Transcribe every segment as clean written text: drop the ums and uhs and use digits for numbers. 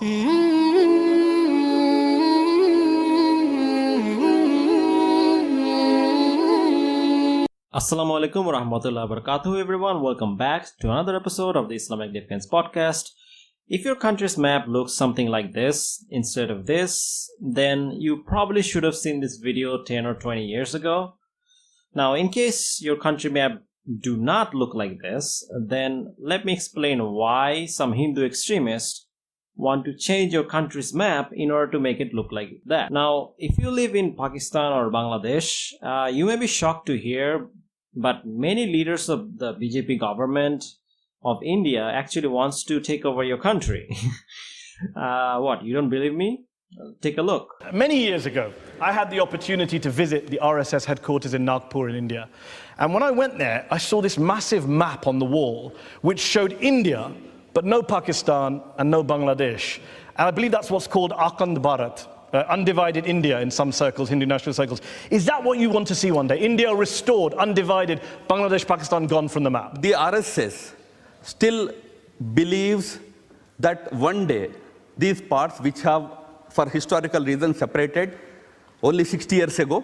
Assalamu alaikum wa rahmatullahi wa barakatuh, everyone. Welcome back to another episode of the Islamic Defense Podcast. If your country's map looks something like this instead of this, then you probably should have seen this video 10 or 20 years ago. Now, in case your country map do not look like this, then let me explain why some Hindu extremists want to change your country's map in order to make it look like that. Now, if you live in Pakistan or Bangladesh, you may be shocked to hear, but many leaders of the BJP government of India actually wants to take over your country. What, you don't believe me? Take a look. Many years ago, I had the opportunity to visit the RSS headquarters in Nagpur in India. And when I went there, I saw this massive map on the wall which showed India, but no Pakistan and no Bangladesh. And I believe that's what's called Akhand Bharat, undivided India in some circles, Hindu national circles. Is that what you want to see one day? India restored, undivided, Bangladesh, Pakistan gone from the map? The RSS still believes that one day these parts which have for historical reasons separated only 60 years ago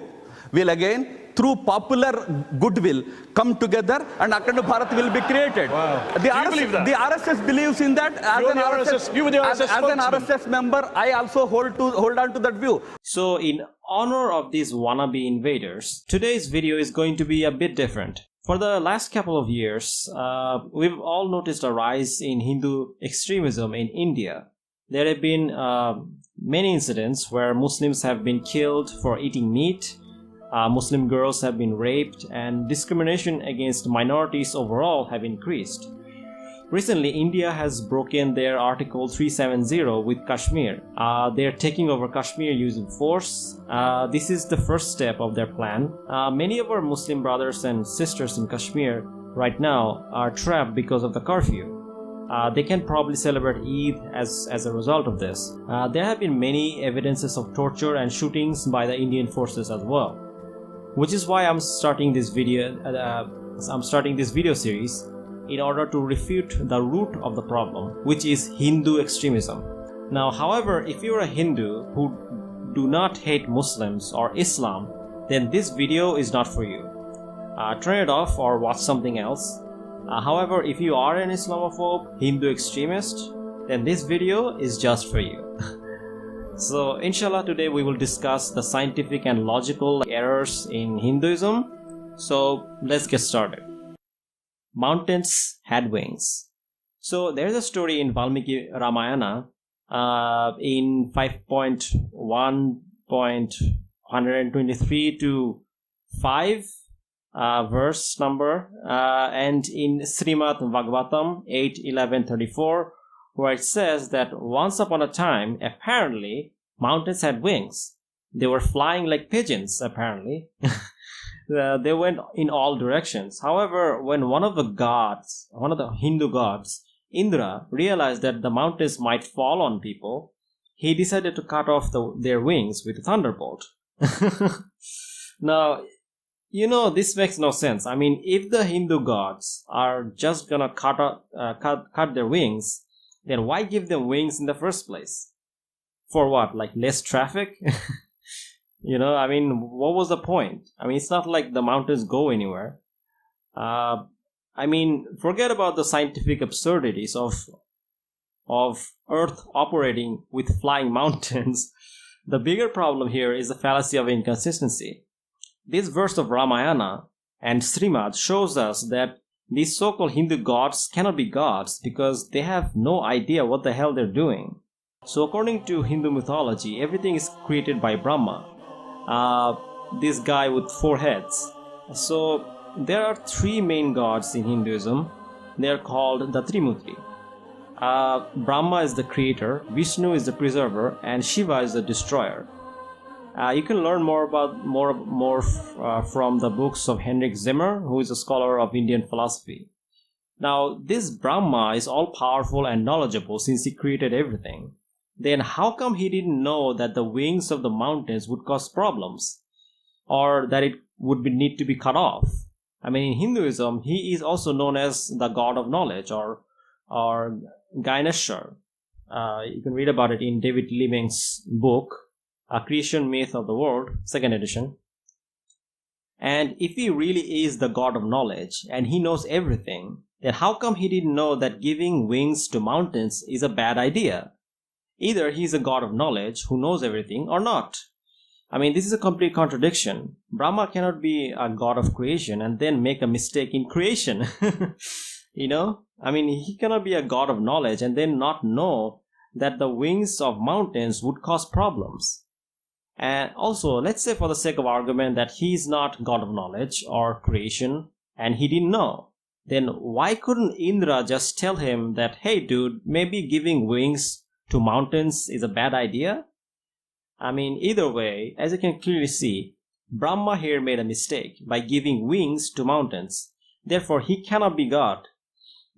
will again through popular goodwill come together and Akhand Bharat will be created. Wow. The RSS believes in that. You were the RSS as an RSS member, I also hold on to that view. So in honor of these wannabe invaders, today's video is going to be a bit different. For the last couple of years, we've all noticed a rise in Hindu extremism in India. There have been many incidents where Muslims have been killed for eating meat, Muslim girls have been raped, and discrimination against minorities overall have increased. Recently, India has broken their Article 370 with Kashmir. They're taking over Kashmir using force. This is the first step of their plan. Many of our Muslim brothers and sisters in Kashmir right now are trapped because of the curfew. They can probably celebrate Eid as a result of this. There have been many evidences of torture and shootings by the Indian forces as well, which is why I'm starting this video series in order to refute the root of the problem, which is Hindu extremism. Now, however, if you're a Hindu who do not hate Muslims or Islam, then this video is not for you. Turn it off or watch something else. However, if you are an Islamophobe, Hindu extremist, then this video is just for you. So, inshallah, today we will discuss the scientific and logical errors in Hinduism. So, let's get started. Mountains had wings. So, there's a story in Valmiki Ramayana in 5.1.123 to 5. Verse number and in Srimad Bhagavatam 8.11.34, where it says that once upon a time, apparently, mountains had wings. They were flying like pigeons, apparently. They went in all directions. However, when one of the Hindu gods, Indra, realized that the mountains might fall on people, he decided to cut off their wings with a thunderbolt. Now, you know, this makes no sense. I mean, if the Hindu gods are just gonna cut their wings, then why give them wings in the first place? For what? Like less traffic? You know, I mean, what was the point? I mean, it's not like the mountains go anywhere. I mean, forget about the scientific absurdities of Earth operating with flying mountains. The bigger problem here is the fallacy of inconsistency. This verse of Ramayana and Srimad shows us that these so-called Hindu gods cannot be gods because they have no idea what the hell they're doing. So according to Hindu mythology, everything is created by Brahma, this guy with 4 heads. So there are 3 main gods in Hinduism. They are called the Trimurti. Brahma is the creator, Vishnu is the preserver, and Shiva is the destroyer. You can learn more from the books of Henrik Zimmer, who is a scholar of Indian philosophy. Now, this Brahma is all-powerful and knowledgeable since he created everything. Then how come he didn't know that the wings of the mountains would cause problems? Or that it would need to be cut off? I mean, in Hinduism, he is also known as the god of knowledge or Gaineshwar. You can read about it in David Leming's book, A Creation Myth of the World, 2nd edition. And if he really is the God of knowledge and he knows everything, then how come he didn't know that giving wings to mountains is a bad idea? Either he's a God of knowledge who knows everything or not. I mean, this is a complete contradiction. Brahma cannot be a God of creation and then make a mistake in creation. You know? I mean, he cannot be a God of knowledge and then not know that the wings of mountains would cause problems. And also, let's say for the sake of argument that he is not God of knowledge or creation and he didn't know. Then why couldn't Indra just tell him that, hey dude, maybe giving wings to mountains is a bad idea? I mean, either way, as you can clearly see, Brahma here made a mistake by giving wings to mountains. Therefore, he cannot be God,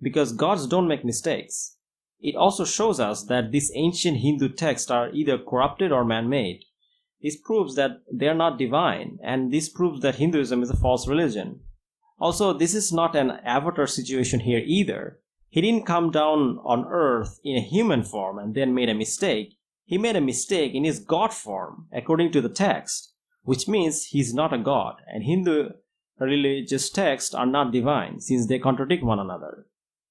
because gods don't make mistakes. It also shows us that these ancient Hindu texts are either corrupted or man-made. This proves that they are not divine, and this proves that Hinduism is a false religion. Also, this is not an avatar situation here either. He didn't come down on earth in a human form and then made a mistake. He made a mistake in his God form, according to the text, which means he's not a god, and Hindu religious texts are not divine, since they contradict one another,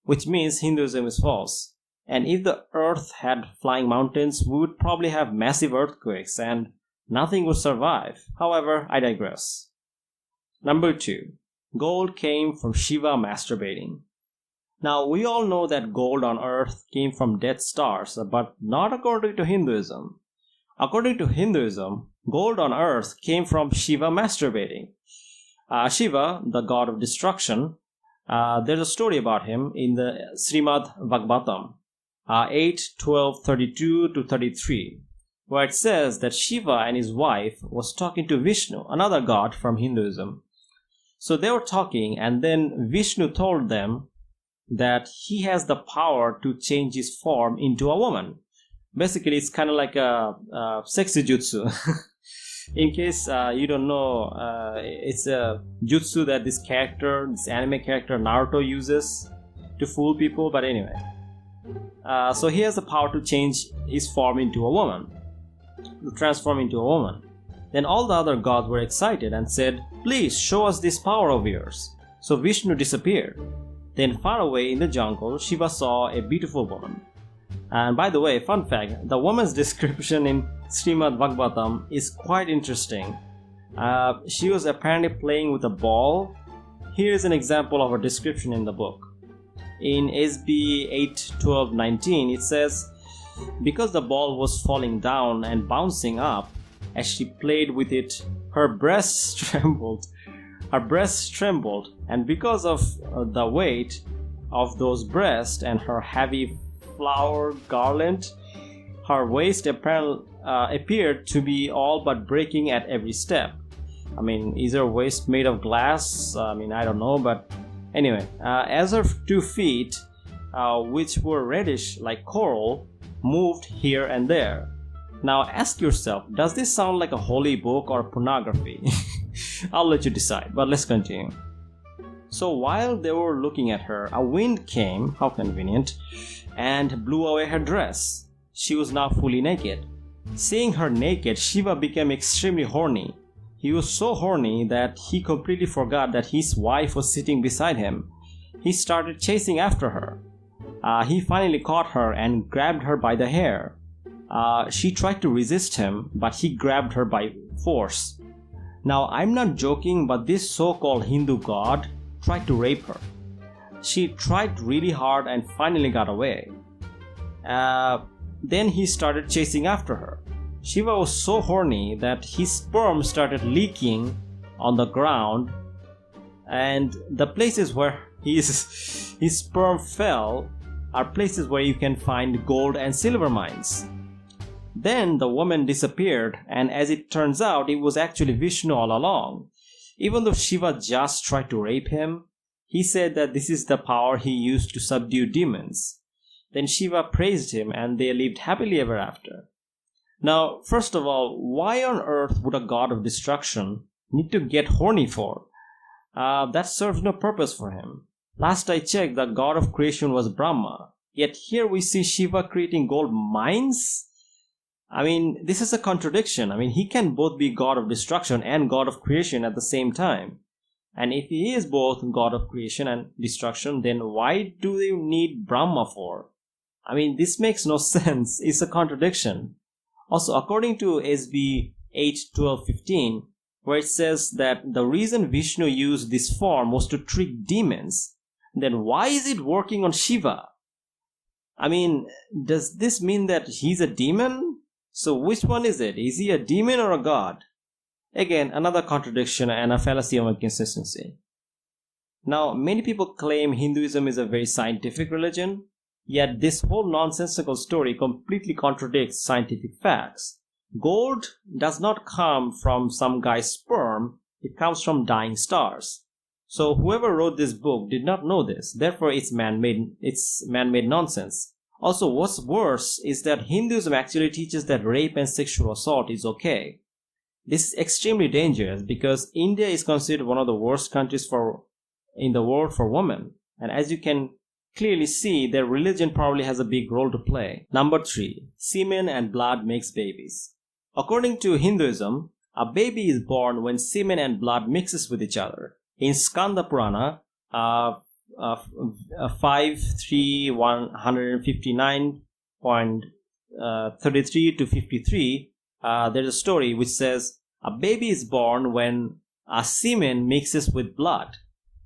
which means Hinduism is false. And if the earth had flying mountains, we would probably have massive earthquakes, and nothing would survive. However, I digress. Number 2. Gold came from Shiva masturbating. Now, we all know that gold on earth came from dead stars, but not according to Hinduism. According to Hinduism, gold on earth came from Shiva masturbating. Shiva, the god of destruction, there's a story about him in the Srimad Bhagavatam 8:12:32-33, where it says that Shiva and his wife was talking to Vishnu, another god from Hinduism. So they were talking, and then Vishnu told them that he has the power to change his form into a woman. Basically, it's kind of like a sexy jutsu. In case you don't know, it's a jutsu that this anime character Naruto uses to fool people. But anyway, so he has the power to change his form into a woman, to transform into a woman. Then all the other gods were excited and said, "Please show us this power of yours." So Vishnu disappeared. Then far away in the jungle, Shiva saw a beautiful woman. And by the way, fun fact, the woman's description in Srimad Bhagavatam is quite interesting. She was apparently playing with a ball. Here is an example of her description in the book. In SB 8:12-19, it says, because the ball was falling down and bouncing up, as she played with it, her breasts trembled. Her breasts trembled, and because of the weight of those breasts and her heavy flower garland, her waist appeared to be all but breaking at every step. I mean, is her waist made of glass? I mean, I don't know, but anyway, as her 2 feet, which were reddish like coral, moved here and there. Now ask yourself, does this sound like a holy book or pornography? I'll let you decide, but let's continue. So while they were looking at her, a wind came, how convenient, and blew away her dress. She was now fully naked. Seeing her naked, Shiva became extremely horny. He was so horny that he completely forgot that his wife was sitting beside him. He started chasing after her. He finally caught her and grabbed her by the hair. She tried to resist him, but he grabbed her by force. Now, I'm not joking, but this so-called Hindu god tried to rape her. She tried really hard and finally got away. Then he started chasing after her. Shiva was so horny that his sperm started leaking on the ground, and the places where his sperm fell are places where you can find gold and silver mines. Then the woman disappeared, and as it turns out, it was actually Vishnu all along. Even though Shiva just tried to rape him, he said that this is the power he used to subdue demons. Then Shiva praised him, and they lived happily ever after. Now, first of all, why on earth would a god of destruction need to get horny for? That serves no purpose for him. Last I checked, the god of creation was Brahma. Yet here we see Shiva creating gold mines. I mean, this is a contradiction. I mean, he can both be god of destruction and god of creation at the same time. And if he is both god of creation and destruction, then why do you need Brahma for? I mean, this makes no sense. It's a contradiction. Also, according to SB 8:12:15, where it says that the reason Vishnu used this form was to trick demons, then why is it working on Shiva? I mean, does this mean that he's a demon? So which one is it? Is he a demon or a god? Again, another contradiction and a fallacy of inconsistency. Now, many people claim Hinduism is a very scientific religion, yet this whole nonsensical story completely contradicts scientific facts. Gold does not come from some guy's sperm, it comes from dying stars. So whoever wrote this book did not know this, therefore it's man-made nonsense. Also, what's worse is that Hinduism actually teaches that rape and sexual assault is okay. This is extremely dangerous because India is considered one of the worst countries in the world for women. And as you can clearly see, their religion probably has a big role to play. Number 3. Semen and blood makes babies. According to Hinduism, a baby is born when semen and blood mixes with each other. In Skanda Purana, 5.3.159.33 to 53, there's a story which says a baby is born when a semen mixes with blood.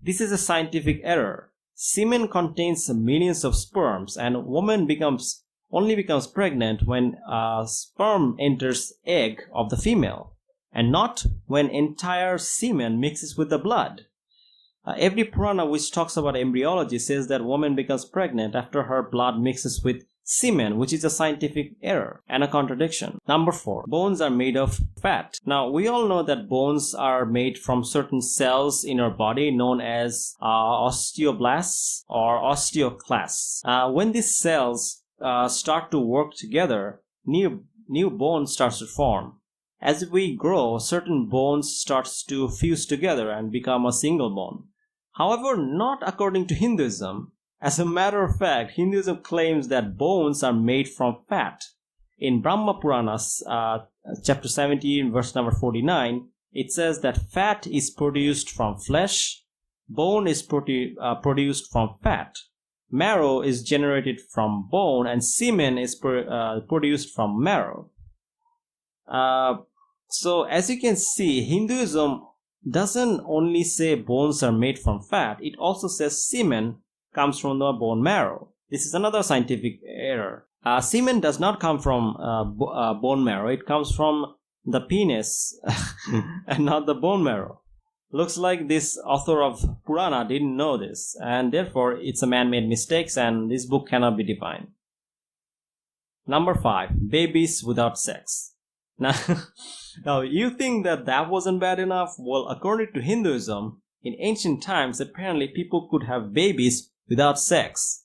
This is a scientific error. Semen contains millions of sperms, and a woman only becomes pregnant when a sperm enters egg of the female, and not when entire semen mixes with the blood. Every Purana which talks about embryology says that woman becomes pregnant after her blood mixes with semen, which is a scientific error and a contradiction. Number 4. Bones are made of fat. Now, we all know that bones are made from certain cells in our body known as osteoblasts or osteoclasts. When these cells start to work together, new bone starts to form. As we grow, certain bones starts to fuse together and become a single bone. However, not according to Hinduism. As a matter of fact, Hinduism claims that bones are made from fat. In Brahma Puranas, chapter 17, verse number 49, it says that fat is produced from flesh, bone is produced from fat, marrow is generated from bone, and semen is produced from marrow. So as you can see, Hinduism doesn't only say bones are made from fat, it also says semen comes from the bone marrow. This is another scientific error. Semen does not come from bone marrow, it comes from the penis and not the bone marrow. Looks like this author of Purana didn't know this, and therefore it's a man-made mistake and this book cannot be defined. Number 5. Babies without sex. Now you think that wasn't bad enough? Well, according to Hinduism, in ancient times, apparently people could have babies without sex.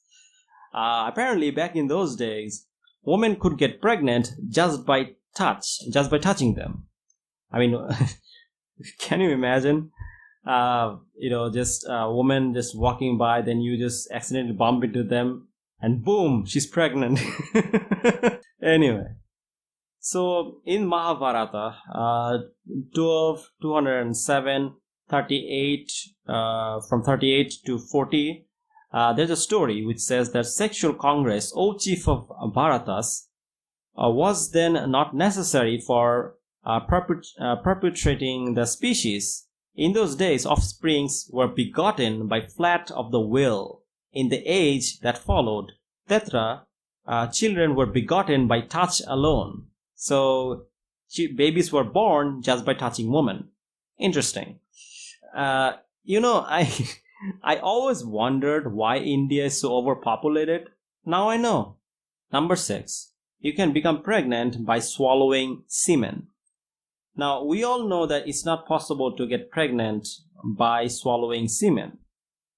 Apparently, back in those days, women could get pregnant just by touching them. I mean, can you imagine? Just a woman just walking by, then you just accidentally bump into them, and boom, she's pregnant. Anyway. So in Mahabharata, 12:207, 38, from 38 to 40, there's a story which says that sexual congress, O chief of Bharatas, was then not necessary for perpetuating the species. In those days, offsprings were begotten by flat of the will. In the age that followed, Tetra, children were begotten by touch alone. So babies were born just by touching women. Interesting. I always wondered why India is so overpopulated. Now I know. Number 6. You can become pregnant by swallowing semen. Now, we all know that it's not possible to get pregnant by swallowing semen.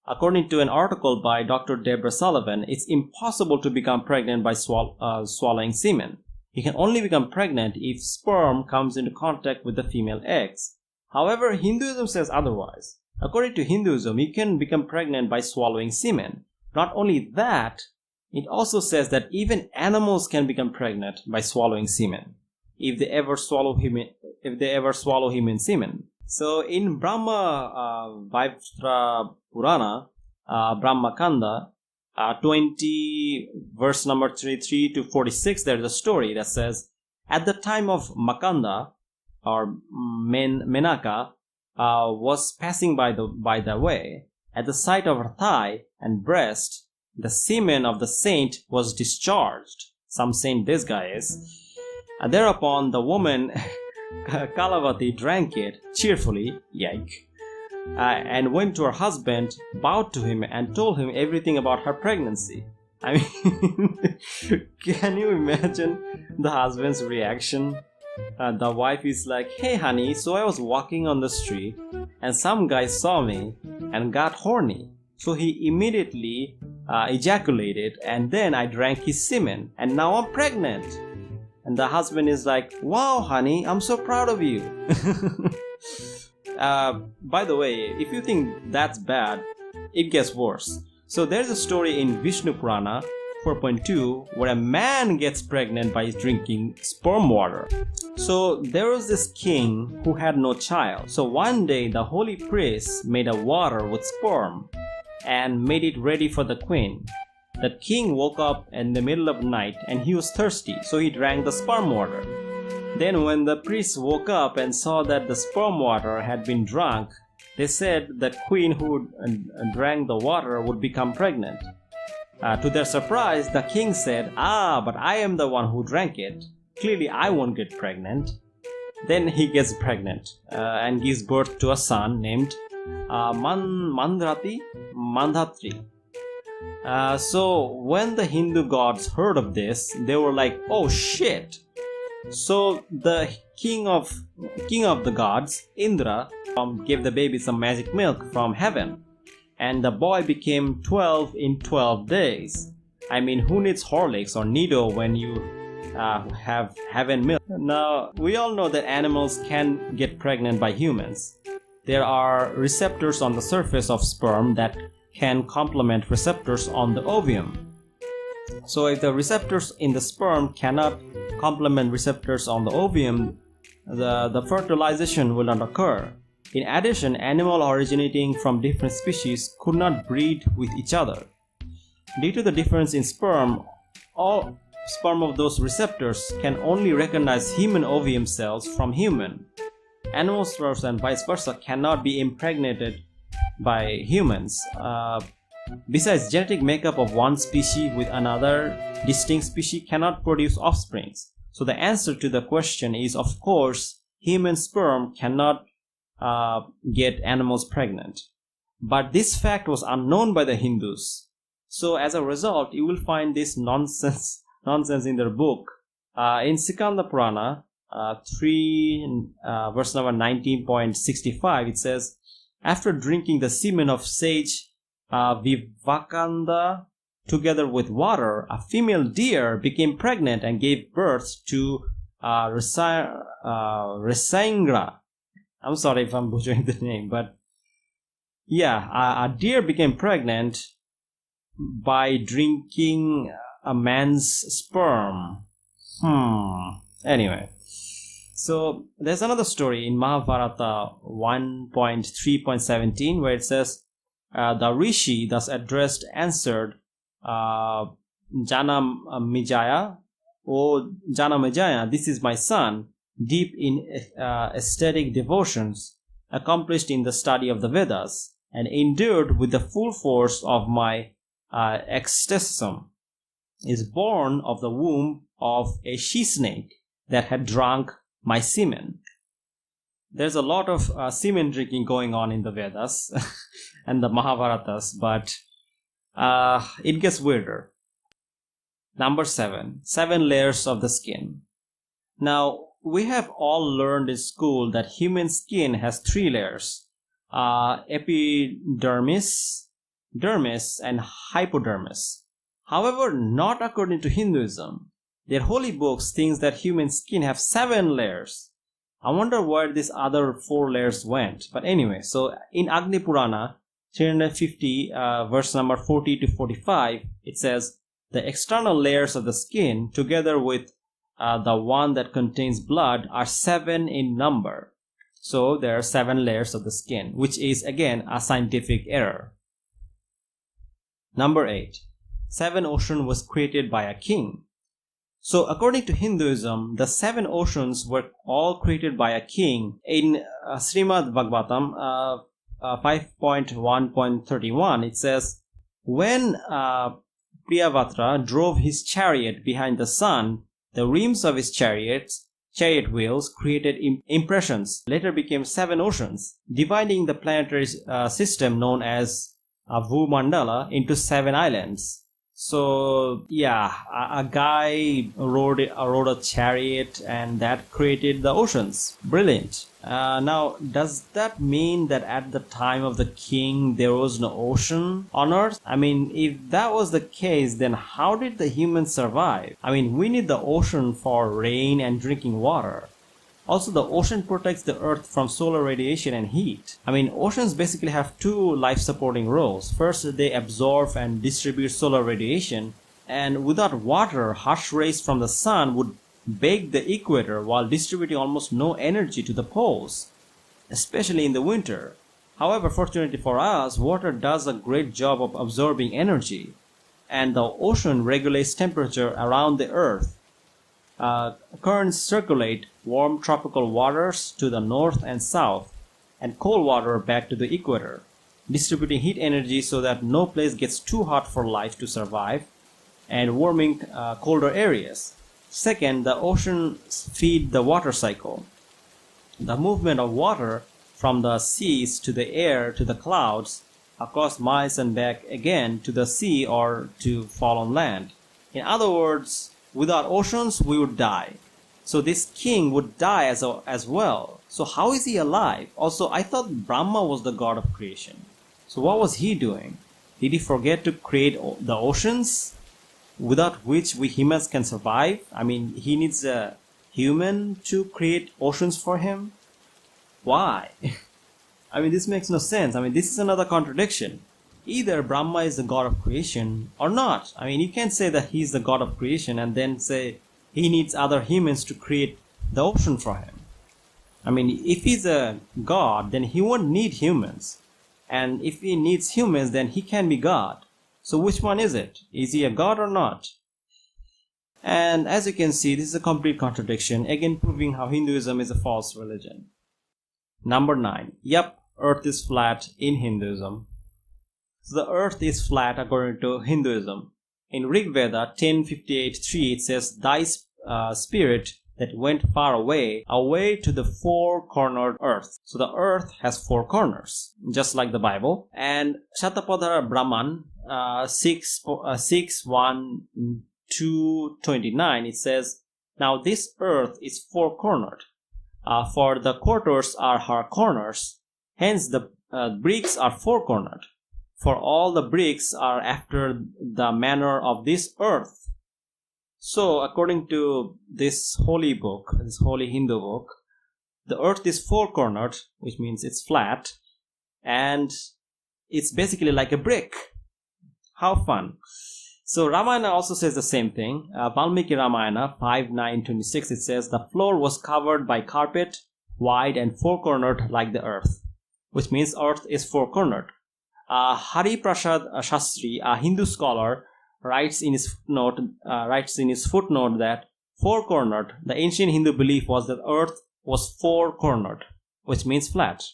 According to an article by Dr. Deborah Sullivan, it's impossible to become pregnant by swallowing semen. You can only become pregnant if sperm comes into contact with the female eggs. However, Hinduism says otherwise. According to Hinduism, you can become pregnant by swallowing semen. Not only that, It also says that even animals can become pregnant by swallowing semen, if they ever swallow human semen. So in Brahma Vaivtra Purana, Brahma Kanda 20, verse number 33 to 46, there's a story that says, at the time of Makanda or Menaka was passing by the way, at the sight of her thigh and breast, the semen of the saint was discharged. Some saint this guy is. And thereupon the woman Kalavati drank it cheerfully, yike, and went to her husband, bowed to him, and told him everything about her pregnancy. I mean, can you imagine the husband's reaction? The wife is like, hey honey, so I was walking on the street and some guy saw me and got horny. So he immediately ejaculated and then I drank his semen and now I'm pregnant. And the husband is like, wow honey, I'm so proud of you. By the way, if you think that's bad, it gets worse. So there's a story in Vishnu Purana 4.2 where a man gets pregnant by drinking sperm water. So there was this king who had no child. So one day the holy priest made a water with sperm and made it ready for the queen. The king woke up in the middle of night and he was thirsty, so he drank the sperm water. Then when the priest woke up and saw that the sperm water had been drunk, they said the queen who drank the water would become pregnant. To their surprise, the king said, but I am the one who drank it. Clearly I won't get pregnant. Then he gets pregnant and gives birth to a son named Mandhatri. So when the Hindu gods heard of this, they were like, oh shit. So the king of the gods, Indra, gave the baby some magic milk from heaven. And the boy became 12 in 12 days. I mean, who needs Horlicks or Nido when you have heaven milk? Now, we all know that animals can get pregnant by humans. There are receptors on the surface of sperm that can complement receptors on the ovum. So if the receptors in the sperm cannot complement receptors on the ovum, the fertilization will not occur. In addition, animals originating from different species could not breed with each other. Due to the difference in sperm, all sperm of those receptors can only recognize human ovum cells from human. Animal sperms and vice versa cannot be impregnated by humans. Besides, genetic makeup of one species with another distinct species cannot produce offsprings. So the answer to the question is, of course, human sperm cannot get animals pregnant. But this fact was unknown by the Hindus. So as a result, you will find this nonsense in their book. In Sikanda Purana 3 verse number 19.65, it says, after drinking the semen of sage Vivekanda together with water, a female deer became pregnant and gave birth to Risangra. I'm sorry if I'm butchering the name, but yeah, a deer became pregnant by drinking a man's sperm. Anyway, so there's another story in Mahabharata 1.3.17 where it says, the rishi thus answered Janamejaya, "O Janamejaya, this is my son, deep in aesthetic devotions, accomplished in the study of the Vedas, and endured with the full force of my ecstatism, is born of the womb of a she-snake that had drunk my semen." There's a lot of semen drinking going on in the Vedas and the Mahabharatas, but it gets weirder. Number 7 layers of the skin. Now, we have all learned in school that human skin has 3 layers: epidermis, dermis, and hypodermis. However, not according to Hinduism. Their holy books think that human skin have 7 layers. I wonder where these other 4 layers went. But anyway, so in Agni Purana 350 verse number 40 to 45, it says, the external layers of the skin, together with the one that contains blood, are 7 in number. So there are 7 layers of the skin, which is again a scientific error. Number 8. 7 ocean was created by a king. So according to Hinduism, the 7 oceans were all created by a king. In Srimad Bhagavatam 5.1.31, it says, when Priyavatra drove his chariot behind the sun, the rims of his chariot wheels created impressions, later became 7 oceans, dividing the planetary system known as Bhumandala into 7 islands. So yeah, a guy rode a chariot and that created the oceans. Brilliant. Now, does that mean that at the time of the king there was no ocean on earth? I mean, if that was the case, then how did the humans survive? I mean, we need the ocean for rain and drinking water. Also, the ocean protects the earth from solar radiation and heat. I mean, oceans basically have 2 life-supporting roles. First, they absorb and distribute solar radiation, and without water, harsh rays from the sun would bake the equator while distributing almost no energy to the poles, especially in the winter. However, fortunately for us, water does a great job of absorbing energy, and the ocean regulates temperature around the earth. Currents circulate warm tropical waters to the north and south, and cold water back to the equator, distributing heat energy so that no place gets too hot for life to survive, and warming colder areas. Second, the oceans feed the water cycle. The movement of water from the seas to the air to the clouds, across miles and back again to the sea or to fall on land. In other words, without oceans, we would die. So this king would die as well. So how is he alive? Also, I thought Brahma was the god of creation. So what was he doing? Did he forget to create the oceans, without which we humans can survive? I mean, he needs a human to create oceans for him? Why? I mean, this makes no sense. I mean, this is another contradiction. Either Brahma is the god of creation or not. I mean, you can't say that he's the god of creation and then say he needs other humans to create the ocean for him. I mean, if he's a god, then he won't need humans. And if he needs humans, then he can be God. So which one is it? Is he a god or not? And as you can see, this is a complete contradiction, again proving how Hinduism is a false religion. Number 9. Yep, earth is flat in Hinduism. So the earth is flat according to Hinduism. In Rig Veda 10:58-3, it says, thy spirit that went far away to the 4-cornered earth. So the earth has 4 corners, just like the Bible. And Shatapadhara Brahman 6:1-2:29, it says, now this earth is 4-cornered, for the quarters are her corners, hence the bricks are 4-cornered. For all the bricks are after the manner of this earth. So, according to this holy book, this holy Hindu book, the earth is 4-cornered, which means it's flat, and it's basically like a brick. How fun. So, Ramayana also says the same thing. Valmiki Ramayana 5:9-26, it says, the floor was covered by carpet, wide and 4-cornered like the earth, which means earth is 4-cornered. Hari Prasad Shastri, a Hindu scholar, writes in his footnote that 4-cornered, the ancient Hindu belief was that earth was 4-cornered, which means flat.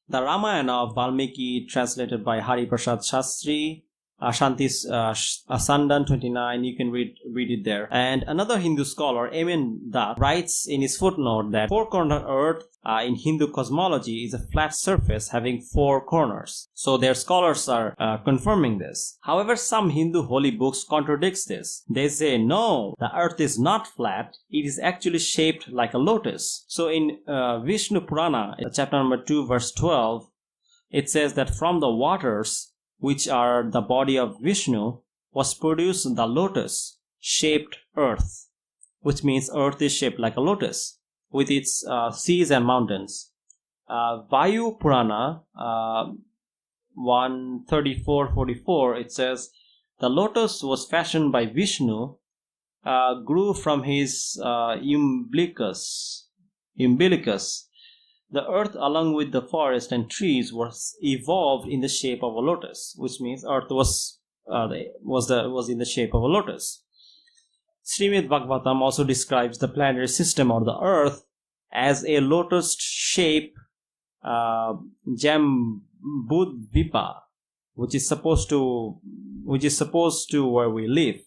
The Ramayana of Valmiki, translated by Hari Prasad Shastri, Shanti's Sandan 29, you can read it there. And another Hindu scholar, Amin Dutt, writes in his footnote that 4-cornered earth in Hindu cosmology is a flat surface having 4 corners. So their scholars are confirming this. However, some Hindu holy books contradicts this. They say, no, the earth is not flat. It is actually shaped like a lotus. So in Vishnu Purana, chapter number 2, verse 12, it says that from the waters, which are the body of Vishnu, was produced the lotus-shaped earth, which means earth is shaped like a lotus, with its seas and mountains. Vayu Purana 134:44, it says, The lotus was fashioned by Vishnu, grew from his umbilicus. The earth, along with the forest and trees, was evolved in the shape of a lotus, which means earth was in the shape of a lotus. Srimad Bhagavatam also describes the planetary system of the earth as a lotus-shaped Jambudvipa, which is supposed to where we live,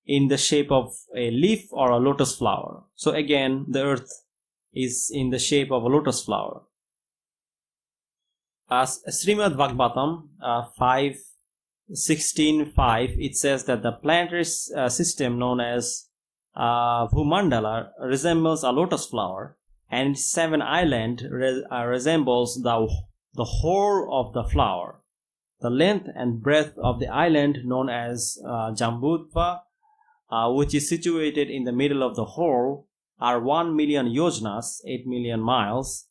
in the shape of a leaf or a lotus flower. So again, the earth is in the shape of a lotus flower. As Srimad Bhagavatam 5.16.5, it says that the planetary system known as Bhumandala resembles a lotus flower, and its 7 island resembles the whole of the flower. The length and breadth of the island known as Jambudva, which is situated in the middle of the whole, are 1 million yojanas, 8 million miles.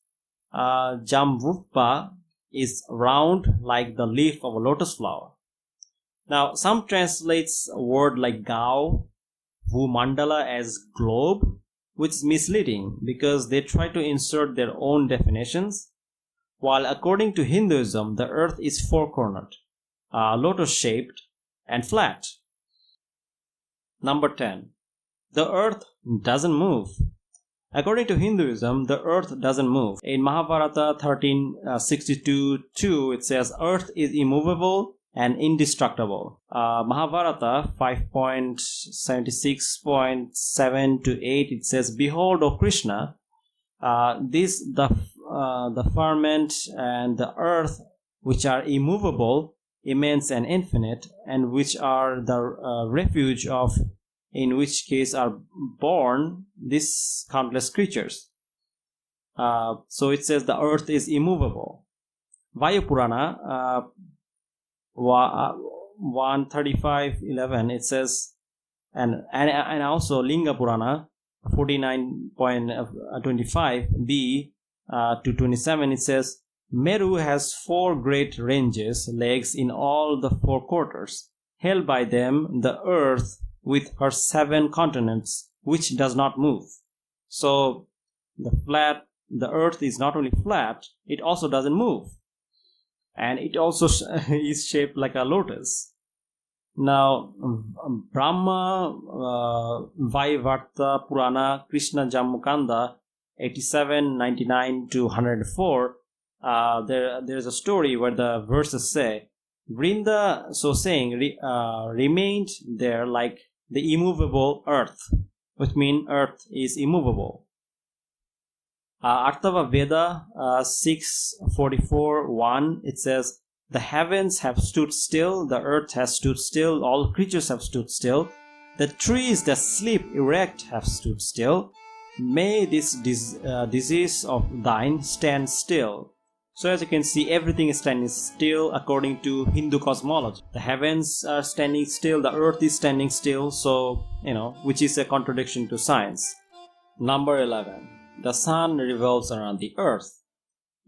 Jambudva is round like the leaf of a lotus flower. Now, some translates a word like Gao, Bhumandala as globe, which is misleading because they try to insert their own definitions. While according to Hinduism, the earth is four-cornered, lotus-shaped, and flat. Number 10. The earth doesn't move. According to Hinduism, the earth doesn't move. In Mahabharata 13:62-2, it says, earth is immovable and indestructible. Mahabharata 5.76.7-8, it says, behold, O Krishna, the firmament and the earth, which are immovable, immense and infinite, and which are the refuge of, in which case are born these countless creatures. So it says the earth is immovable. Vayu Purana 135:11, it says, and also Linga Purana 49.25b to 27, it says, Meru has 4 great ranges, legs in all the 4 quarters, held by them the earth with her 7 continents, which does not move. So the earth is not only flat, it also doesn't move. And it also is shaped like a lotus. Now, Brahma Vaivarta Purana Krishna Jammukanda 87:99-104, there's a story where the verses say, Vrinda, so saying, remained there like the immovable earth, which means earth is immovable. Artava Veda 6:44-1, it says, the heavens have stood still, the earth has stood still, all creatures have stood still, the trees that sleep erect have stood still. May this disease of thine stand still. So as you can see, everything is standing still according to Hindu cosmology. The heavens are standing still, the earth is standing still, so, which is a contradiction to science. Number 11. The sun revolves around the earth.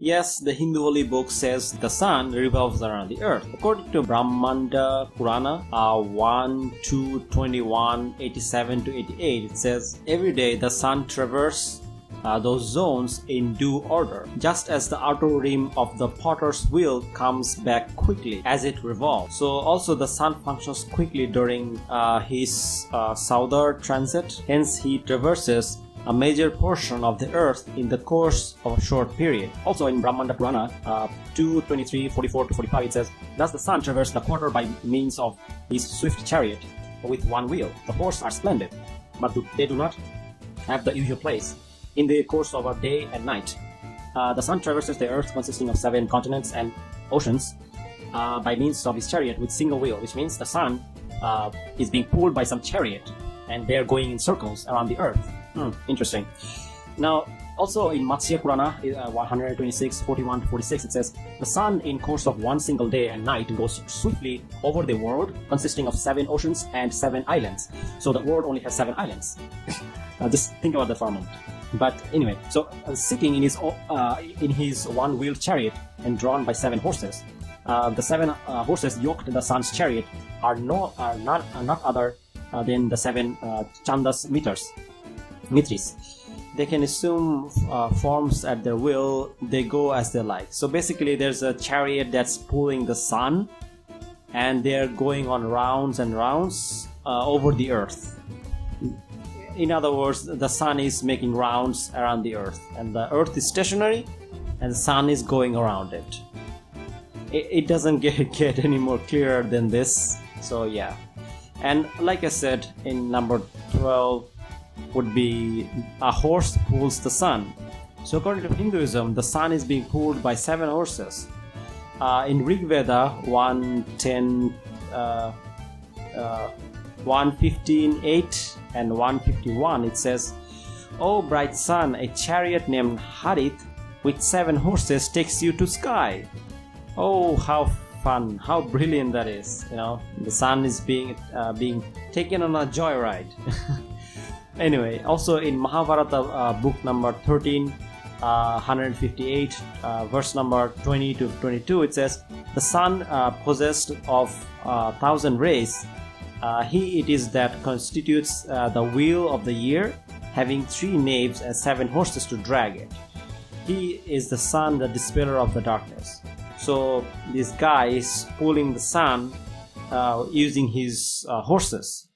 Yes, the Hindu holy book says the sun revolves around the earth. According to Brahmanda Purana 1:2:21-87-88, it says, every day the sun traverses those zones in due order, just as the outer rim of the potter's wheel comes back quickly as it revolves. So also the sun functions quickly during his southern transit. Hence he traverses a major portion of the earth in the course of a short period. Also in Brahmanda Purana 2:23:44-45, it says, thus the sun traversed the quarter by means of his swift chariot with one wheel. The horse are splendid, but they do not have the usual place in the course of a day and night. The sun traverses the earth consisting of 7 continents and oceans by means of his chariot with single wheel, which means the sun is being pulled by some chariot and they're going in circles around the earth. Interesting. Now, also in Matsya Purana 126:41-46, it says, the sun in course of one single day and night goes swiftly over the world consisting of 7 oceans and 7 islands. So the world only has 7 islands. Just think about that for a moment. But anyway, so sitting in his one-wheeled chariot and drawn by 7 horses, the 7 horses yoked the sun's chariot are not other than the 7 chandas mitris. They can assume forms at their will. They go as they like. So basically, there's a chariot that's pulling the sun, and they're going on rounds and rounds over the earth. In other words, the sun is making rounds around the earth, and the earth is stationary, and the sun is going around it. It doesn't get any more clearer than this. So yeah, and like I said, in number 12 would be a horse pulls the sun. So according to Hinduism, the sun is being pulled by 7 horses. In Rig Veda 1:10, 1:15:8 and 1:51, it says, "O bright sun, a chariot named Harit with 7 horses takes you to sky." Oh, how fun, how brilliant that is. The sun is being taken on a joyride. Anyway, also in Mahabharata book number 13, 158, verse number 20 to 22, it says, "The sun possessed of 1,000 rays, he it is that constitutes the wheel of the year, having 3 naves and 7 horses to drag it. He is the sun, the dispeller of the darkness." So this guy is pulling the sun using his horses.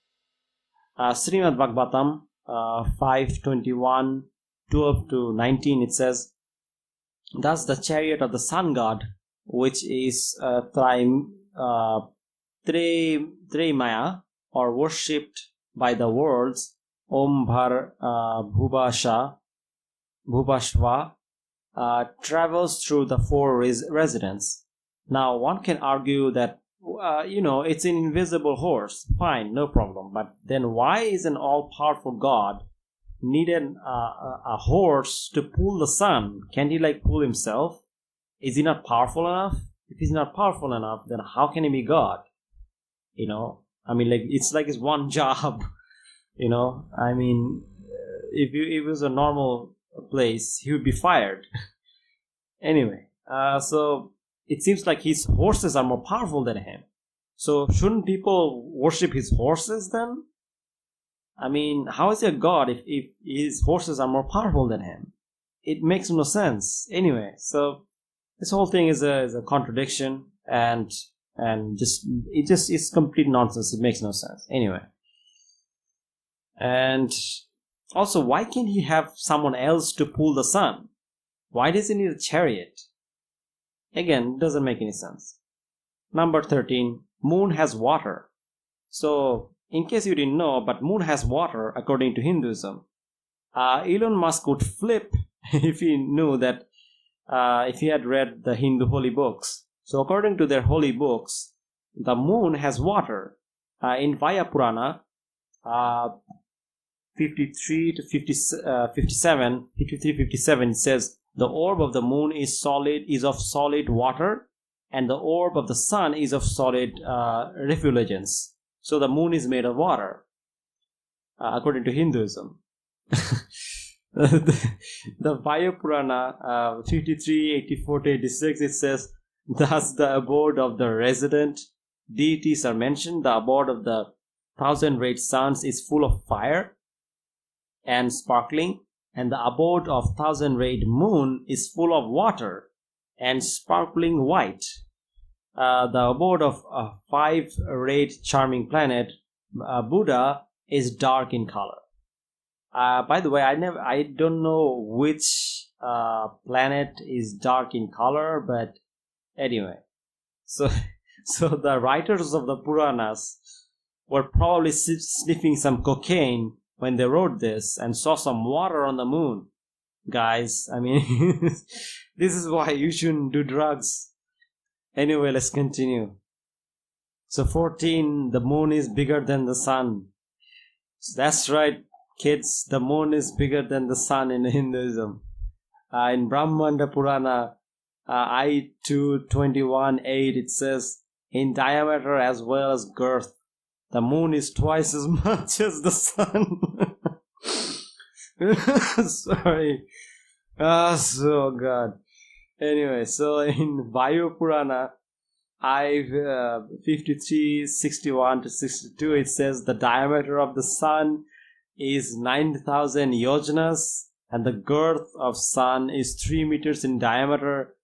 Srimad Bhagavatam 5:21, 12 to 19, it says, "Thus the chariot of the sun god, which is Tremaya, or worshipped by the worlds, Om Bhar Bhubashva, travels through the 4 residents." Now one can argue that it's an invisible horse. Fine, no problem. But then why is an all-powerful God needed a horse to pull the sun? Can't he pull himself? Is he not powerful enough? If he's not powerful enough, then how can he be God? It's like his one job. If it was a normal place, he would be fired. Anyway, so it seems like his horses are more powerful than him. So shouldn't people worship his horses then? How is he a god if his horses are more powerful than him? It makes no sense. Anyway, so this whole thing is a contradiction, and it's complete nonsense. It makes no sense. Anyway, and also, why can't he have someone else to pull the sun? Why does he need a chariot? Again, it doesn't make any sense. Number 13, moon has water. So, in case you didn't know, but moon has water according to Hinduism. Elon Musk would flip if he knew that, if he had read the Hindu holy books. So, according to their holy books, the moon has water. In Vaya Purana, 53 to 57, it says, "The orb of the moon is of solid water, and the orb of the sun is of solid refulgence." So the moon is made of water, according to Hinduism. The Vaya Purana 53, 84 to 86, it says, "Thus the abode of the resident deities are mentioned. The abode of the 1,000-rayed suns is full of fire and sparkling, and the abode of 1,000-rayed moon is full of water and sparkling white. The abode of a 5-rayed charming planet, Buddha, is dark in color." By the way, I don't know which planet is dark in color, but anyway, so the writers of the Puranas were probably sniffing some cocaine when they wrote this and saw some water on the moon. Guys, this is why you shouldn't do drugs. Anyway, let's continue. So 14, the moon is bigger than the sun. So that's right, kids, the moon is bigger than the sun in Hinduism. In Brahmanda Purana, I2 21:8, it says, "In diameter as well as girth, the moon is twice as much as the sun." Sorry. So God. Anyway, so in Vayu Purana 53:61 to 62, it says the diameter of the sun is 9,000 yojanas, and the girth of sun is 3 meters in diameter.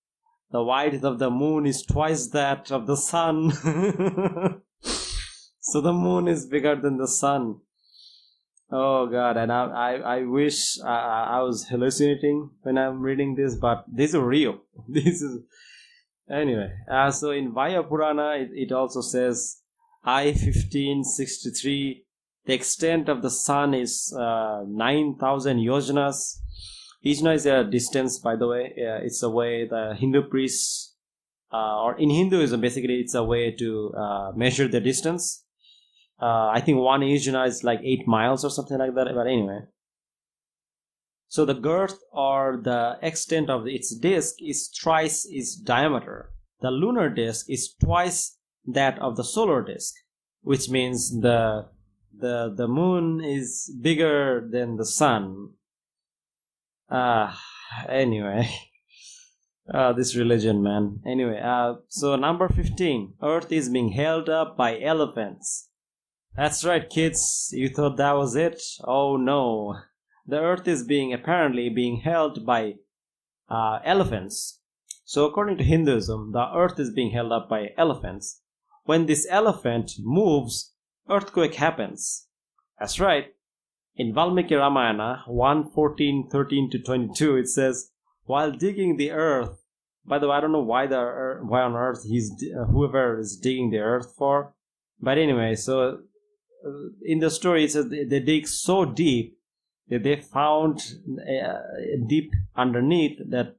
The width of the moon is twice that of the sun. So the moon is bigger than the sun. Oh God! And I wish I was hallucinating when I'm reading this, but this is real. This is anyway. So in Vaya Purana, it also says I-1563. The extent of the sun is 9,000 yojanas. Yojana is a distance, by the way. It's a way the Hindu priests, or in Hinduism, basically, it's a way to measure the distance. I think one yojana is like 8 miles or something like that. But anyway, so the girth or the extent of its disk is thrice its diameter. The lunar disk is twice that of the solar disk, which means the moon is bigger than the sun. Anyway, this religion, man. Anyway, so number 15, Earth is being held up by elephants. That's right, kids. You thought that was it? Oh no. The Earth is apparently being held by elephants. So according to Hinduism, the Earth is being held up by elephants. When this elephant moves, earthquake happens. That's right. In Valmiki Ramayana 1:14-13 to 22, it says, while digging the earth. By the way, I don't know why on earth whoever is digging the earth for. But anyway, so in the story it says they dig so deep that they found deep underneath that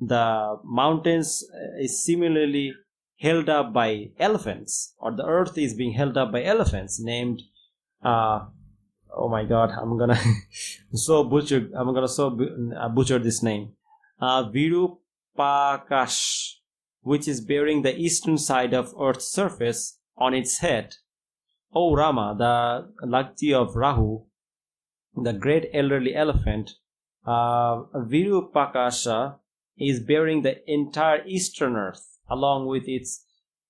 the mountains is similarly held up by elephants, or the earth is being held up by elephants named oh my God, I'm gonna butcher this name. Virupakash, which is bearing the eastern side of Earth's surface on its head. O Rama, the Lakti of Rahu, the great elderly elephant, Virupakasha is bearing the entire eastern Earth along with its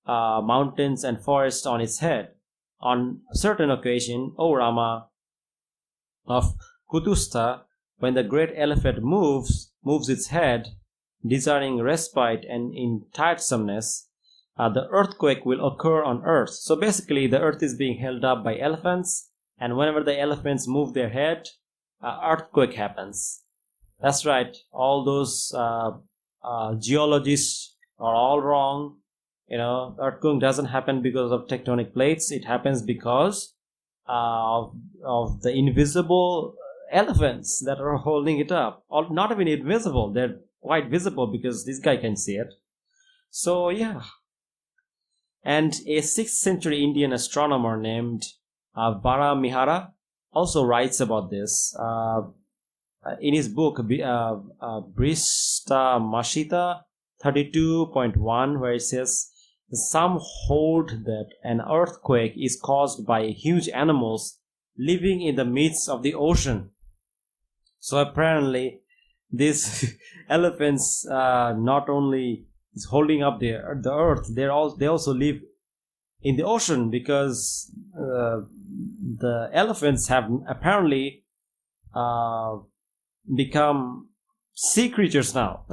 mountains and forests on its head. On a certain occasion, O Rama of Kutusta, when the great elephant moves its head, desiring respite and in tiresomeness, the earthquake will occur on earth. So basically, the earth is being held up by elephants, and whenever the elephants move their head, earthquake happens. That's right. All those geologists are all wrong. Earthquake doesn't happen because of tectonic plates. It happens because of the invisible elephants that are holding it up. Or not even invisible. They're quite visible because this guy can see it. So yeah. And a 6th century Indian astronomer named Vara Mihara also writes about this in his book Brista Mashita 32.1, where it says, some hold that an earthquake is caused by huge animals living in the midst of the ocean. So apparently these elephants not only is holding up the earth, they also live in the ocean, because the elephants have apparently become sea creatures now.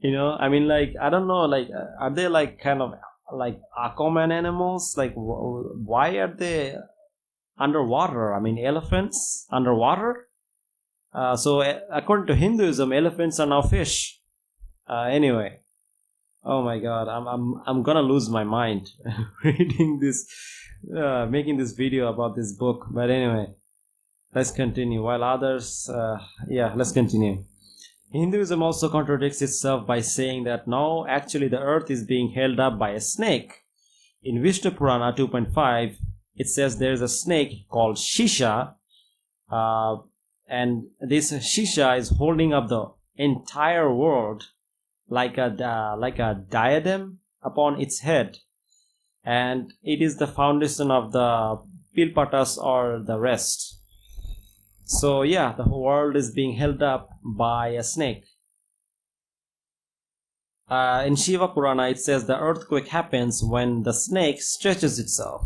I mean, like, I don't know, like, are they like kind of like Aquaman animals? Like, why are they underwater? I mean, elephants underwater? So according to Hinduism, elephants are now fish. Anyway, oh my God, I'm gonna lose my mind reading this, making this video about this book. But anyway, let's continue. While others, let's continue. Hinduism also contradicts itself by saying that no, actually the earth is being held up by a snake. In Vishnu Purana 2.5, it says there is a snake called Shisha, and this Shisha is holding up the entire world like a diadem upon its head, and it is the foundation of the Pilpatas or the rest. So yeah, the whole world is being held up by a snake. In Shiva Purana, it says the earthquake happens when the snake stretches itself.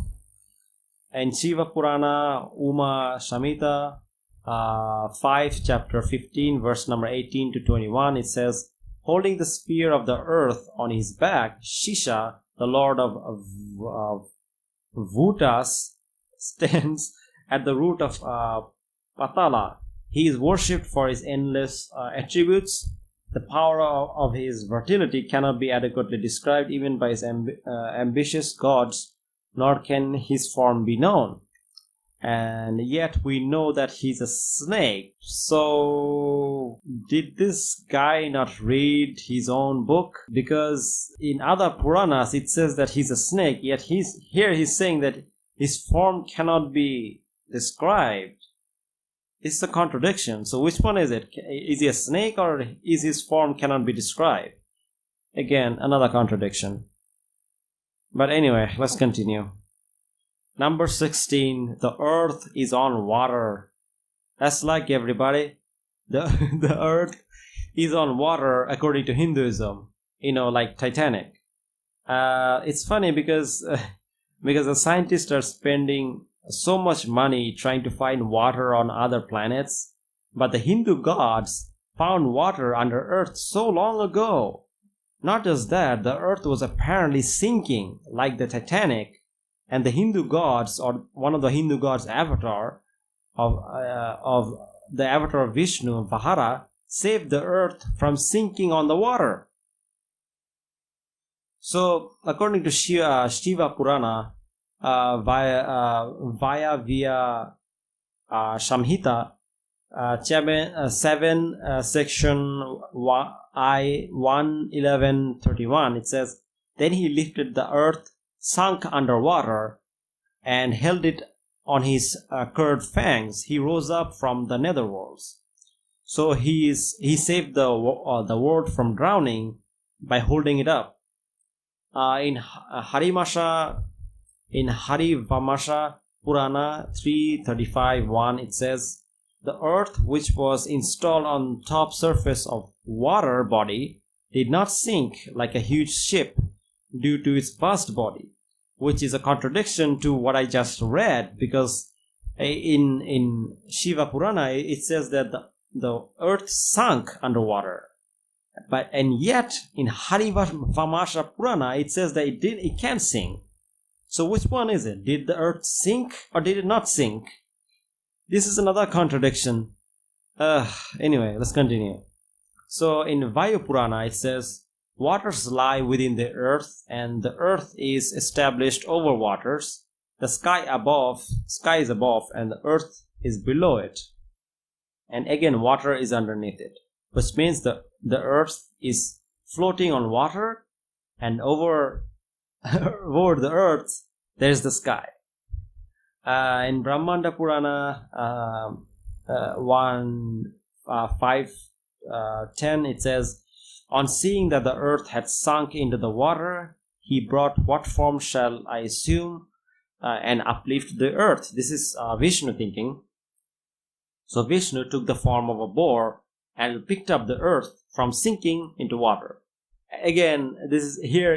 In Shiva Purana, Uma Samhita 5, chapter 15, verse number 18 to 21, it says, holding the spear of the earth on his back, Shisha, the lord of Bhutas, stands at the root of Patala. He is worshipped for his endless attributes. The power of his fertility cannot be adequately described even by his ambitious gods, nor can his form be known. And yet we know that he's a snake. So did this guy not read his own book? Because in other Puranas it says that he's a snake, yet he's saying that his form cannot be described. It's a contradiction. So which one is it? Is he a snake, or is his form cannot be described? Again, another contradiction. But anyway, let's continue. Number 16, the earth is on water. That's like everybody. The earth is on water according to Hinduism. Like Titanic. It's funny because the scientists are spending so much money trying to find water on other planets, but the Hindu gods found water under earth so long ago. Not just that, the earth was apparently sinking like the Titanic, and the Hindu gods, or one of the Hindu gods' avatar of the avatar of Vishnu, Vahara, saved the earth from sinking on the water. So, according to Shiva Purana, via Samhita 7 section I 1:11:31, it says, then he lifted the earth, sunk underwater, and held it on his curved fangs. He rose up from the netherworlds. So he saved the world from drowning by holding it up. In Harivamasha Purana 3:35:1, it says, the earth, which was installed on top surface of water body, did not sink like a huge ship due to its vast body, which is a contradiction to what I just read, because in Shiva Purana it says that the earth sunk underwater, and yet in Harivamasha Purana it says that it can sink. So which one is it? Did the earth sink or did it not sink? This is another contradiction. Anyway, let's continue. So in Vayu Purana it says, waters lie within the earth, and the earth is established over waters. The sky is above, and the earth is below it. And again, water is underneath it, which means the earth is floating on water, and over the earth there is the sky. In Brahmanda Purana 5:10, it says, on seeing that the earth had sunk into the water, he brought what form shall I assume and uplift the earth. This is Vishnu thinking. So Vishnu took the form of a boar and picked up the earth from sinking into water. Again, this is here.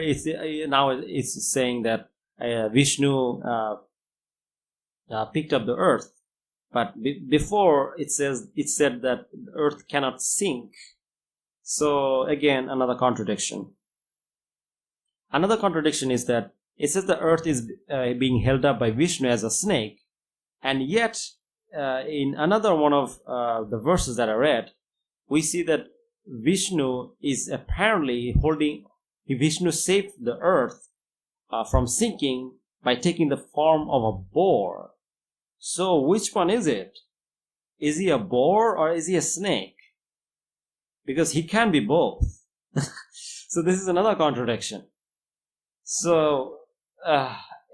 Now it's saying that Vishnu picked up the earth, but before it said that the earth cannot sink. So again, another contradiction. Another contradiction is that it says the earth is being held up by Vishnu as a snake, and yet in another one of the verses that I read, we see that Vishnu is apparently Vishnu saved the earth from sinking by taking the form of a boar. So which one is it? Is he a boar or is he a snake? Because he can be both. So this is another contradiction. So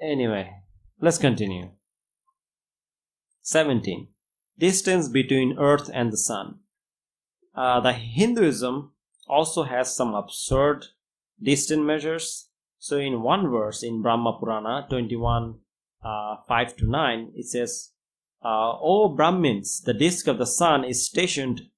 anyway, let's continue. 17. Distance between earth and the sun. The Hinduism also has some absurd distance measures. So in one verse in Brahma Purana 21:5-9, it says, O Brahmins, the disk of the sun is stationed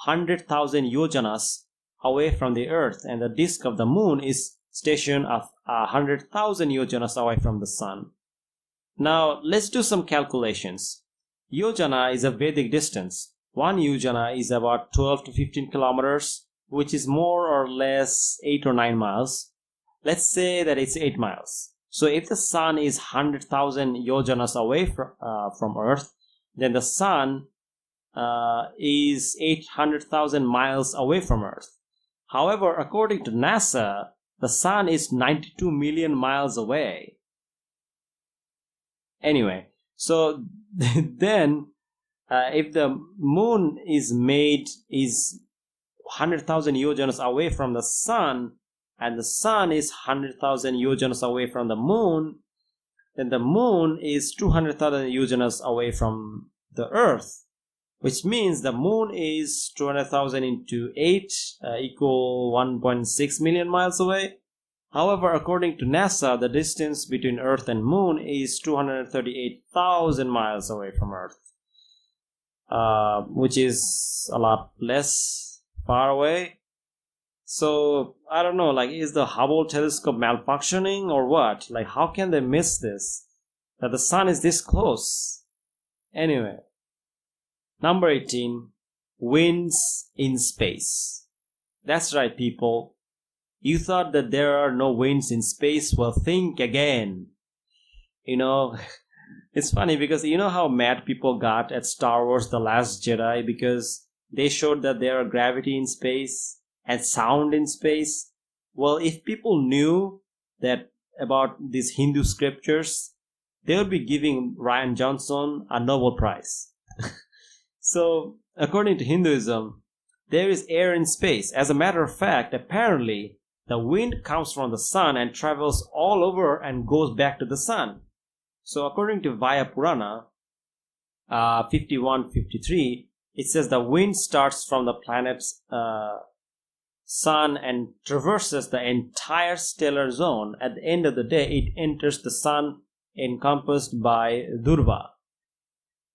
100,000 yojanas away from the earth, and the disk of the moon is stationed at 100,000 yojanas away from the sun. Now let's do some calculations. Yojana is a Vedic distance. One yojana is about 12 to 15 kilometers, which is more or less 8 or 9 miles. Let's say that it's 8 miles. So if the sun is 100,000 yojanas away from Earth, then the sun is 800,000 miles away from Earth. However, according to NASA, the sun is 92 million miles away. Anyway, so then if the moon is 100,000 yojanas away from the sun, and the sun is 100,000 yojanas away from the moon, then the moon is 200,000 yojanas away from the earth, which means the moon is 200,000 into 8 equal 1.6 million miles away. However, according to NASA, the distance between earth and moon is 238,000 miles away from earth, which is a lot less far away. So I don't know, like, is the Hubble telescope malfunctioning or what? Like, how can they miss this, that the sun is this close? Anyway, number 18, winds in space. That's right, people. You thought that there are no winds in space? Well, think again. You know, it's funny because you know how mad people got at Star Wars The Last Jedi because they showed that there are gravity in space and sound in space. Well, if people knew that about these Hindu scriptures, they would be giving Ryan Johnson a Nobel Prize. So, according to Hinduism, there is air in space. As a matter of fact, apparently, the wind comes from the sun and travels all over and goes back to the sun. So, according to Vaya Purana 51-53, it says the wind starts from the planet's sun and traverses the entire stellar zone. At the end of the day, it enters the sun encompassed by Durva.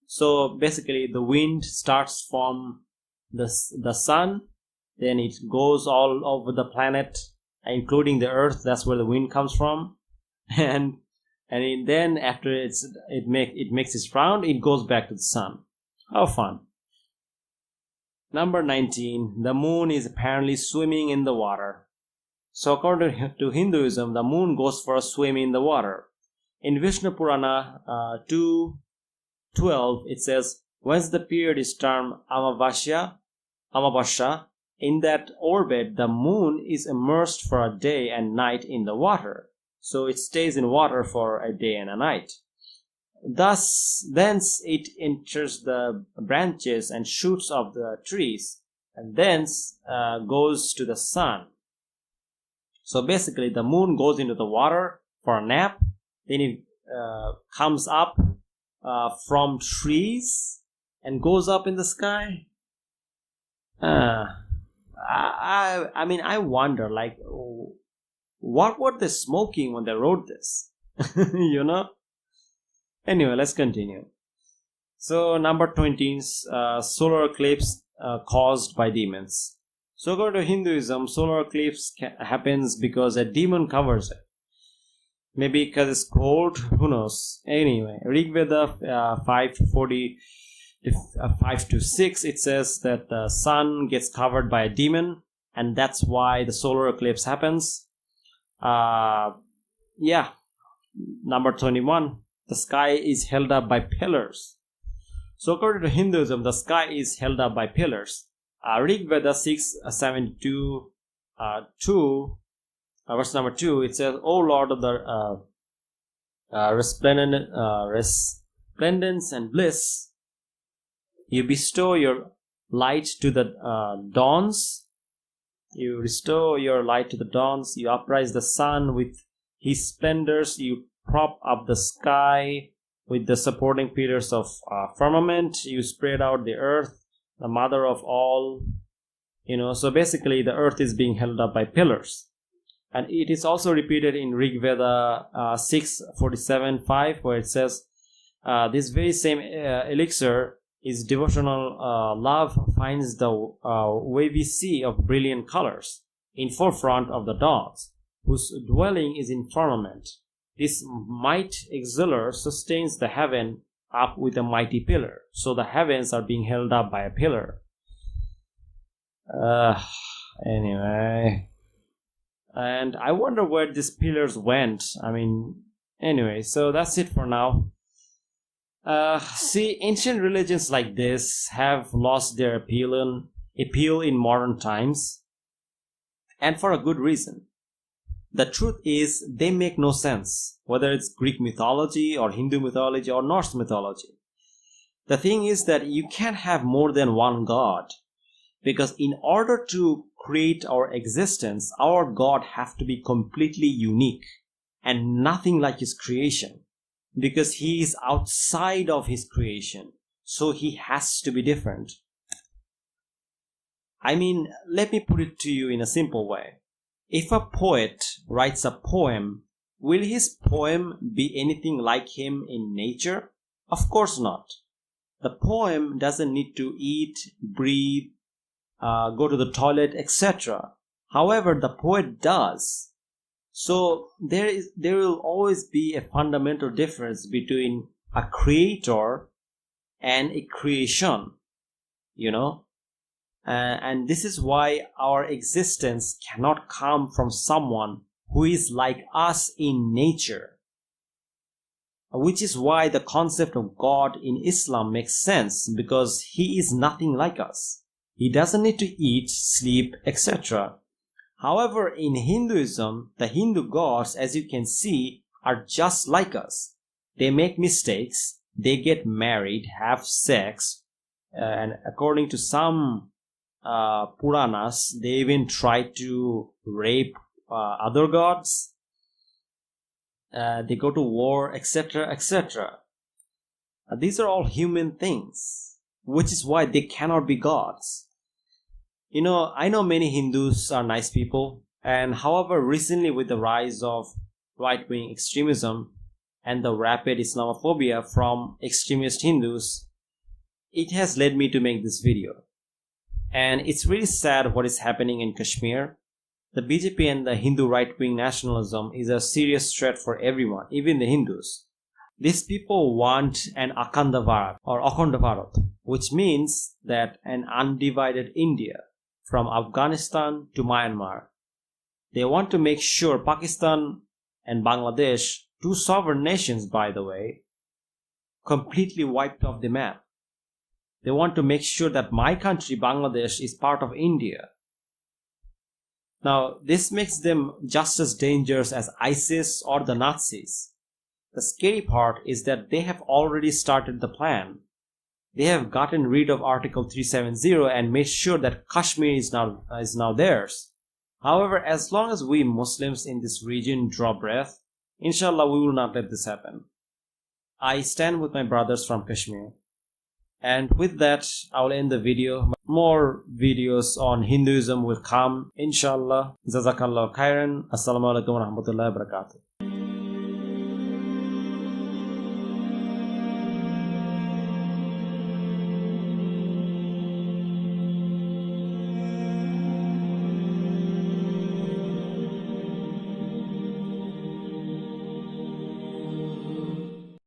So basically, the wind starts from the sun, then it goes all over the planet, including the earth. That's where the wind comes from, and then after it makes its round, it goes back to the sun. How fun! Number 19, the moon is apparently swimming in the water. So according to Hinduism, the moon goes for a swim in the water. In Vishnu Purana 2:12, it says, once the period is termed Amavasya, in that orbit, the moon is immersed for a day and night in the water. So it stays in water for a day and a night. Thence it enters the branches and shoots of the trees, and thence goes to the sun. So basically, the moon goes into the water for a nap, then it comes up from trees and goes up in the sky. I mean, I wonder, like, what were they smoking when they wrote this? You know? Anyway, let's continue. So, number 20 is solar eclipse caused by demons. So, according to Hinduism, solar eclipse happens because a demon covers it. Maybe because it's cold, who knows. Anyway, Rig Veda 5:5-6, it says that the sun gets covered by a demon, and that's why the solar eclipse happens. Number 21. The sky is held up by pillars. So according to Hinduism, the sky is held up by pillars. Rig Veda 6:72 verse number 2, it says, O Lord of the resplendence and bliss, you bestow your light to the dawns. You restore your light to the dawns. You uprise the sun with his splendors. You prop up the sky with the supporting pillars of firmament. You spread out the earth, the mother of all. So basically the earth is being held up by pillars. And it is also repeated in Rig Veda 6:47-5, where it says, this very same elixir is devotional love finds the wavy sea of brilliant colors in forefront of the dogs, whose dwelling is in firmament. This might exuler sustains the heaven up with a mighty pillar. So the heavens are being held up by a pillar. Anyway. And I wonder where these pillars went. I mean, anyway, so that's it for now. See, ancient religions like this have lost their appeal in modern times, and for a good reason. The truth is, they make no sense, whether it's Greek mythology or Hindu mythology or Norse mythology. The thing is that you can't have more than one God, because in order to create our existence, our God has to be completely unique and nothing like his creation, because he is outside of his creation, so he has to be different. I mean, let me put it to you in a simple way. If a poet writes a poem, will his poem be anything like him in nature? Of course not. The poem doesn't need to eat, breathe, go to the toilet, etc. However, the poet does. So there will always be a fundamental difference between a creator and a creation, you know. And this is why our existence cannot come from someone who is like us in nature. Which is why the concept of God in Islam makes sense, because he is nothing like us. He doesn't need to eat, sleep, etc. However, in Hinduism, the Hindu gods, as you can see, are just like us. They make mistakes, they get married, have sex, and according to some Puranas, they even try to rape other gods. They go to war, etc., etc. These are all human things, which is why they cannot be gods. You know, I know many Hindus are nice people, and however, recently with the rise of right-wing extremism and the rapid Islamophobia from extremist Hindus, it has led me to make this video. And it's really sad what is happening in Kashmir. The BJP and the Hindu right-wing nationalism is a serious threat for everyone, even the Hindus. These people want an Akhanda Bharat or Akhanda Bharat, which means that an undivided India from Afghanistan to Myanmar. They want to make sure Pakistan and Bangladesh, two sovereign nations by the way, completely wiped off the map. They want to make sure that my country, Bangladesh, is part of India. Now, this makes them just as dangerous as ISIS or the Nazis. The scary part is that they have already started the plan. They have gotten rid of Article 370 and made sure that Kashmir is now theirs. However, as long as we Muslims in this region draw breath, inshallah we will not let this happen. I stand with my brothers from Kashmir. And with that, I will end the video. More videos on Hinduism will come, inshallah. Jazakallah khairan. Assalamu alaikum wa rahmatullahi wa barakatuh.